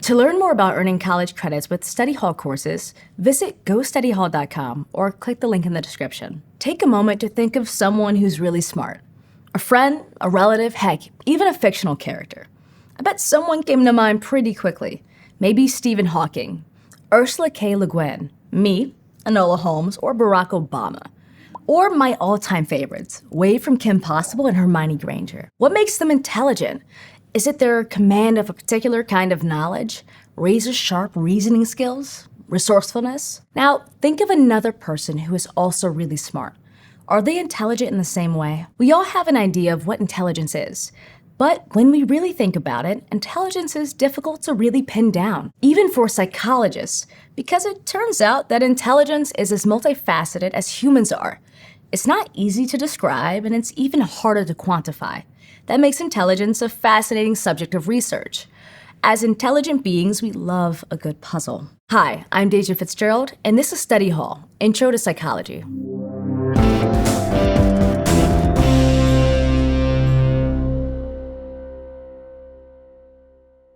To learn more about earning college credits with study hall courses, visit gostudyhall.com or click the link in the description. Take a moment to think of someone who's really smart. A friend, a relative, heck, even a fictional character. I bet someone came to mind pretty quickly. Maybe Stephen Hawking, Ursula K. Le Guin, me, Enola Holmes, or Barack Obama. Or my all-time favorites, Wade from Kim Possible and Hermione Granger. What makes them intelligent? Is it their command of a particular kind of knowledge? Razor-sharp reasoning skills? Resourcefulness? Now, think of another person who is also really smart. Are they intelligent in the same way? We all have an idea of what intelligence is. But when we really think about it, intelligence is difficult to really pin down, even for psychologists, because it turns out that intelligence is as multifaceted as humans are. It's not easy to describe, and it's even harder to quantify. That makes intelligence a fascinating subject of research. As intelligent beings, we love a good puzzle. Hi, I'm Deja Fitzgerald, and this is Study Hall, Intro to Psychology.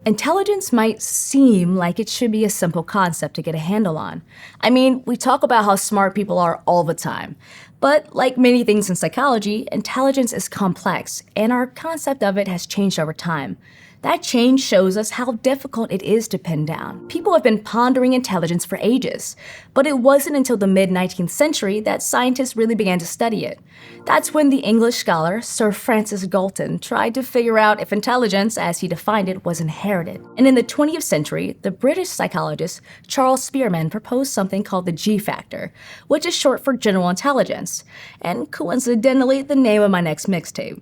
Intelligence might seem like it should be a simple concept to get a handle on. I mean, we talk about how smart people are all the time. But like many things in psychology, intelligence is complex, and our concept of it has changed over time. That change shows us how difficult it is to pin down. People have been pondering intelligence for ages, but it wasn't until the mid-19th century that scientists really began to study it. That's when the English scholar Sir Francis Galton tried to figure out if intelligence, as he defined it, was inherited. And in the 20th century, the British psychologist Charles Spearman proposed something called the G factor, which is short for general intelligence, and coincidentally the name of my next mixtape.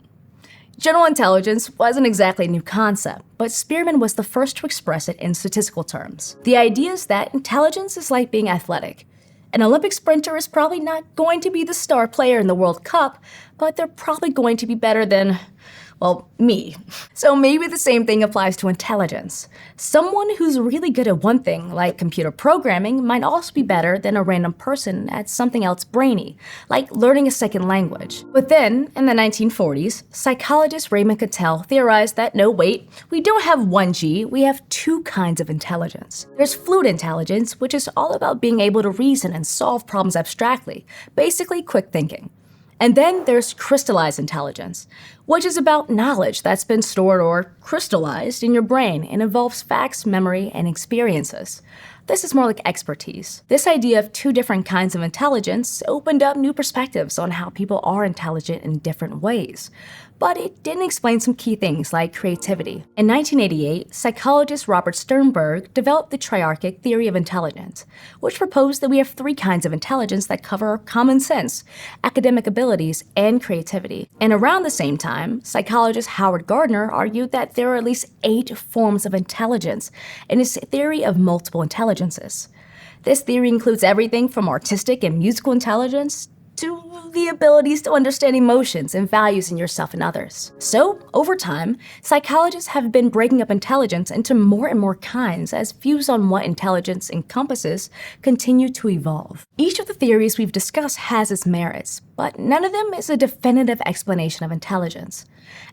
General intelligence wasn't exactly a new concept, but Spearman was the first to express it in statistical terms. The idea is that intelligence is like being athletic. An Olympic sprinter is probably not going to be the star player in the World Cup, but they're probably going to be better than, well, me. So maybe the same thing applies to intelligence. Someone who's really good at one thing, like computer programming, might also be better than a random person at something else brainy, like learning a second language. But then, in the 1940s, psychologist Raymond Cattell theorized that no, wait, we don't have one G, we have two kinds of intelligence. There's fluid intelligence, which is all about being able to reason and solve problems abstractly, basically quick thinking. And then there's crystallized intelligence, which is about knowledge that's been stored or crystallized in your brain and involves facts, memory, and experiences. This is more like expertise. This idea of two different kinds of intelligence opened up new perspectives on how people are intelligent in different ways. But it didn't explain some key things like creativity. In 1988, psychologist Robert Sternberg developed the triarchic theory of intelligence, which proposed that we have three kinds of intelligence that cover common sense, academic abilities, and creativity. And around the same time, psychologist Howard Gardner argued that there are at least 8 forms of intelligence in his theory of multiple intelligences. This theory includes everything from artistic and musical intelligence to the abilities to understand emotions and values in yourself and others. So, over time, psychologists have been breaking up intelligence into more and more kinds as views on what intelligence encompasses continue to evolve. Each of the theories we've discussed has its merits, but none of them is a definitive explanation of intelligence.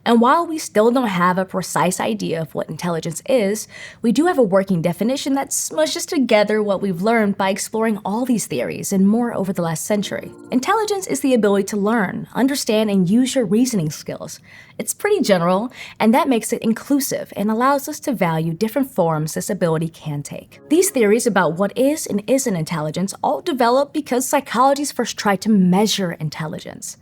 And while we still don't have a precise idea of what intelligence is, we do have a working definition that smushes together what we've learned by exploring all these theories and more over the last century. Intelligence is the ability to learn, understand, and use your reasoning skills. It's pretty general, and that makes it inclusive and allows us to value different forms this ability can take. These theories about what is and isn't intelligence all developed because psychologists first tried to measure intelligence.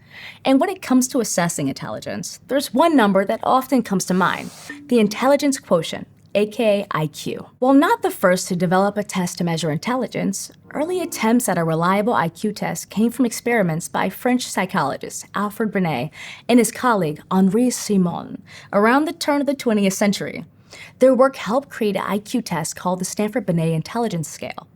And when it comes to assessing intelligence, there's one number that often comes to mind, the intelligence quotient, aka IQ. While not the first to develop a test to measure intelligence, early attempts at a reliable IQ test came from experiments by French psychologist Alfred Binet and his colleague Henri Simon around the turn of the 20th century. Their work helped create an IQ test called the Stanford-Binet Intelligence Scale.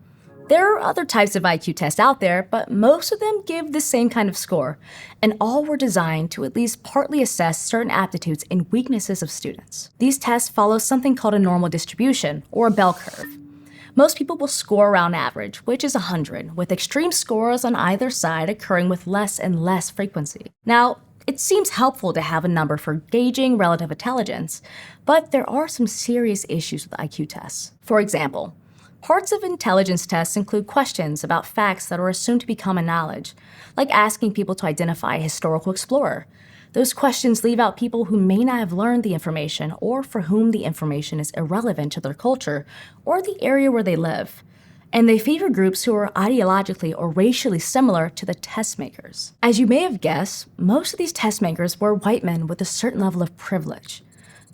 There are other types of IQ tests out there, but most of them give the same kind of score, and all were designed to at least partly assess certain aptitudes and weaknesses of students. These tests follow something called a normal distribution, or a bell curve. Most people will score around average, which is 100, with extreme scores on either side occurring with less and less frequency. Now, it seems helpful to have a number for gauging relative intelligence, But there are some serious issues with IQ tests. For example, parts of intelligence tests include questions about facts that are assumed to be common knowledge, like asking people to identify a historical explorer. Those questions leave out people who may not have learned the information or for whom the information is irrelevant to their culture or the area where they live. And they favor groups who are ideologically or racially similar to the test makers. As you may have guessed, most of these test makers were white men with a certain level of privilege.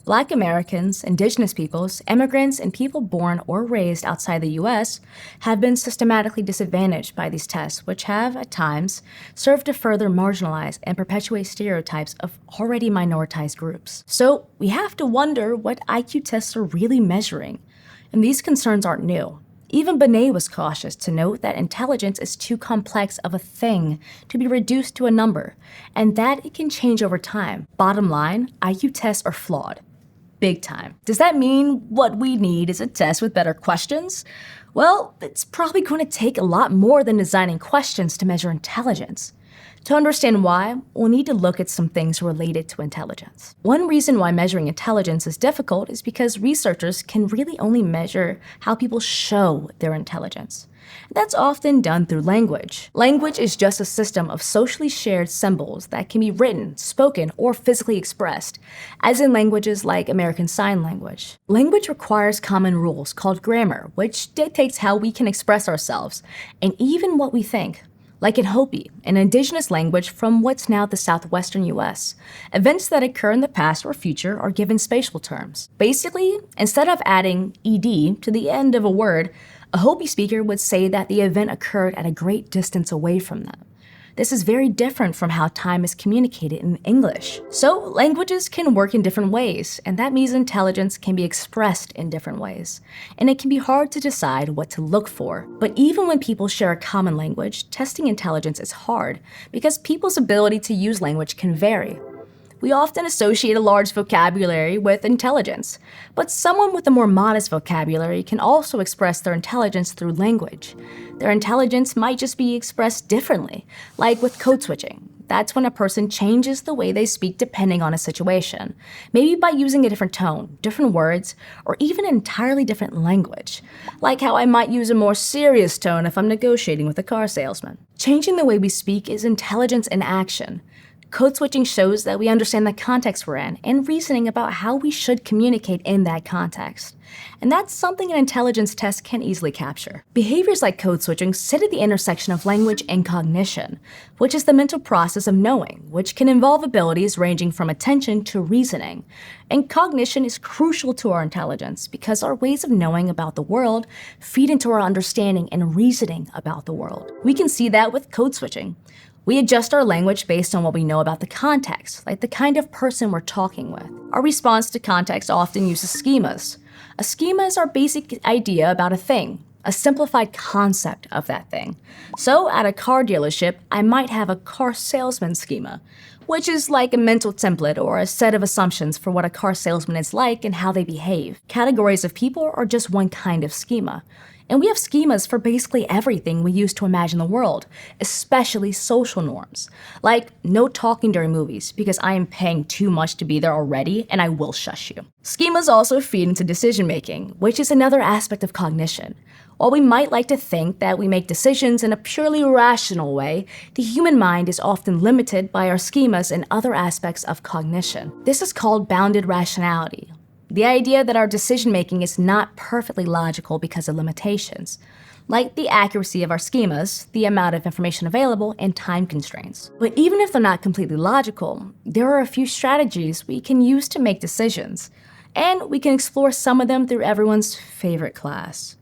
Black Americans, indigenous peoples, immigrants, and people born or raised outside the US have been systematically disadvantaged by these tests, which have, at times, served to further marginalize and perpetuate stereotypes of already minoritized groups. So we have to wonder what IQ tests are really measuring. And these concerns aren't new. Even Binet was cautious to note that intelligence is too complex of a thing to be reduced to a number, and that it can change over time. Bottom line, IQ tests are flawed. Big time. Does that mean what we need is a test with better questions? Well, it's probably going to take a lot more than designing questions to measure intelligence. To understand why, we'll need to look at some things related to intelligence. One reason why measuring intelligence is difficult is because researchers can really only measure how people show their intelligence. That's often done through language. Language is just a system of socially shared symbols that can be written, spoken, or physically expressed, as in languages like American Sign Language. Language requires common rules called grammar, which dictates how we can express ourselves, and even what we think. Like in Hopi, an indigenous language from what's now the southwestern US. Events that occur in the past or future are given spatial terms. Basically, instead of adding ed to the end of a word, a Hopi speaker would say that the event occurred at a great distance away from them. This is very different from how time is communicated in English. So languages can work in different ways, and that means intelligence can be expressed in different ways. And it can be hard to decide what to look for. But even when people share a common language, testing intelligence is hard because people's ability to use language can vary. We often associate a large vocabulary with intelligence, but someone with a more modest vocabulary can also express their intelligence through language. Their intelligence might just be expressed differently, like with code switching. That's when a person changes the way they speak depending on a situation, maybe by using a different tone, different words, or even an entirely different language, like how I might use a more serious tone if I'm negotiating with a car salesman. Changing the way we speak is intelligence in action. Code switching shows that we understand the context we're in and reasoning about how we should communicate in that context. And that's something an intelligence test can easily capture. Behaviors like code switching sit at the intersection of language and cognition, which is the mental process of knowing, which can involve abilities ranging from attention to reasoning. And cognition is crucial to our intelligence because our ways of knowing about the world feed into our understanding and reasoning about the world. We can see that with code switching. We adjust our language based on what we know about the context, like the kind of person we're talking with. Our response to context often uses schemas. A schema is our basic idea about a thing, a simplified concept of that thing. So at a car dealership, I might have a car salesman schema, which is like a mental template or a set of assumptions for what a car salesman is like and how they behave. Categories of people are just one kind of schema. And we have schemas for basically everything we use to imagine the world, especially social norms. Like no talking during movies because I am paying too much to be there already and I will shush you. Schemas also feed into decision making, which is another aspect of cognition. While we might like to think that we make decisions in a purely rational way, the human mind is often limited by our schemas and other aspects of cognition. This is called bounded rationality. The idea that our decision-making is not perfectly logical because of limitations, like the accuracy of our schemas, the amount of information available, and time constraints. But even if they're not completely logical, there are a few strategies we can use to make decisions, and we can explore some of them through everyone's favorite class,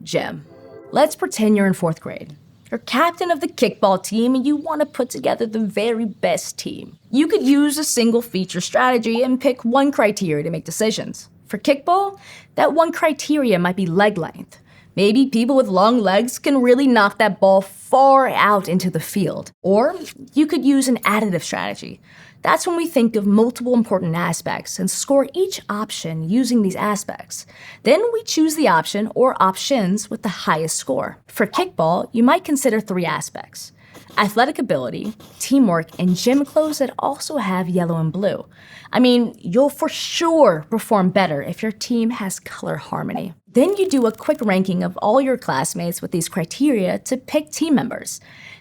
gym. Let's pretend you're in 4th grade. You're captain of the kickball team and you want to put together the very best team. You could use a single feature strategy and pick one criteria to make decisions. For kickball, that one criteria might be leg length. Maybe people with long legs can really knock that ball far out into the field. Or you could use an additive strategy. That's when we think of multiple important aspects and score each option using these aspects. Then we choose the option or options with the highest score. For kickball, you might consider 3 aspects: athletic ability, teamwork, and gym clothes that also have yellow and blue. I mean, you'll for sure perform better if your team has color harmony. Then you do a quick ranking of all your classmates with these criteria to pick team members.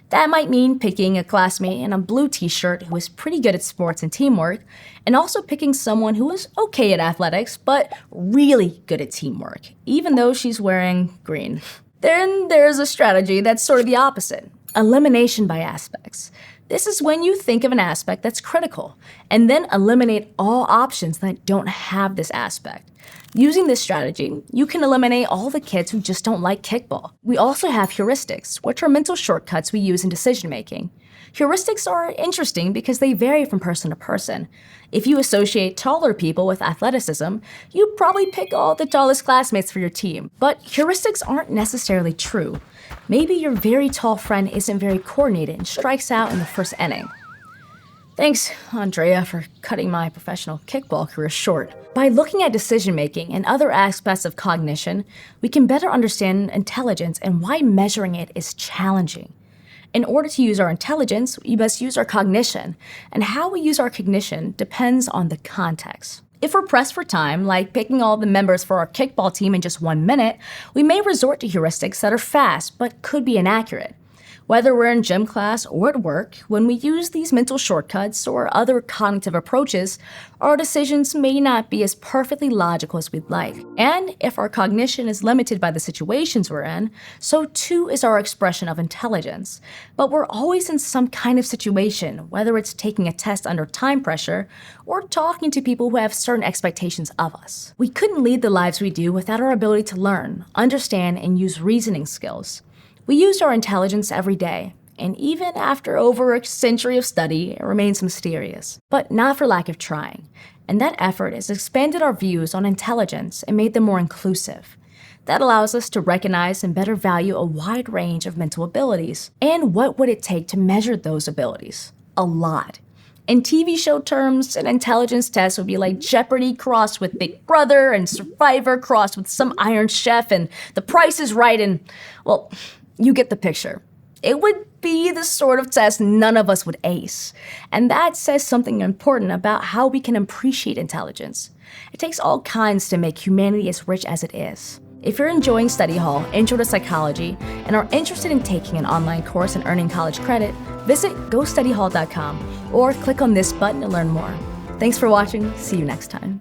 That might mean picking a classmate in a blue t-shirt who is pretty good at sports and teamwork, and also picking someone who is okay at athletics but really good at teamwork, even though she's wearing green. Then there's a strategy that's sort of the opposite. Elimination by aspects. This is when you think of an aspect that's critical, and then eliminate all options that don't have this aspect. Using this strategy, you can eliminate all the kids who just don't like kickball. We also have heuristics, which are mental shortcuts we use in decision making. Heuristics are interesting because they vary from person to person. If you associate taller people with athleticism, you probably pick all the tallest classmates for your team. But heuristics aren't necessarily true. Maybe your very tall friend isn't very coordinated and strikes out in the first inning. Thanks, Andrea, for cutting my professional kickball career short. By looking at decision-making and other aspects of cognition, we can better understand intelligence and why measuring it is challenging. In order to use our intelligence, we must use our cognition, and how we use our cognition depends on the context. If we're pressed for time, like picking all the members for our kickball team in just 1 minute, we may resort to heuristics that are fast but could be inaccurate. Whether we're in gym class or at work, when we use these mental shortcuts or other cognitive approaches, our decisions may not be as perfectly logical as we'd like. And if our cognition is limited by the situations we're in, so too is our expression of intelligence. But we're always in some kind of situation, whether it's taking a test under time pressure or talking to people who have certain expectations of us. We couldn't lead the lives we do without our ability to learn, understand, and use reasoning skills. We use our intelligence every day, and even after over a century of study, it remains mysterious. But not for lack of trying. And that effort has expanded our views on intelligence and made them more inclusive. That allows us to recognize and better value a wide range of mental abilities. And what would it take to measure those abilities? A lot. In TV show terms, an intelligence test would be like Jeopardy crossed with Big Brother and Survivor crossed with some Iron Chef and The Price is Right and, well, you get the picture. It would be the sort of test none of us would ace. And that says something important about how we can appreciate intelligence. It takes all kinds to make humanity as rich as it is. If you're enjoying Study Hall, Intro to Psychology, and are interested in taking an online course and earning college credit, visit GoStudyHall.com or click on this button to learn more. Thanks for watching. See you next time.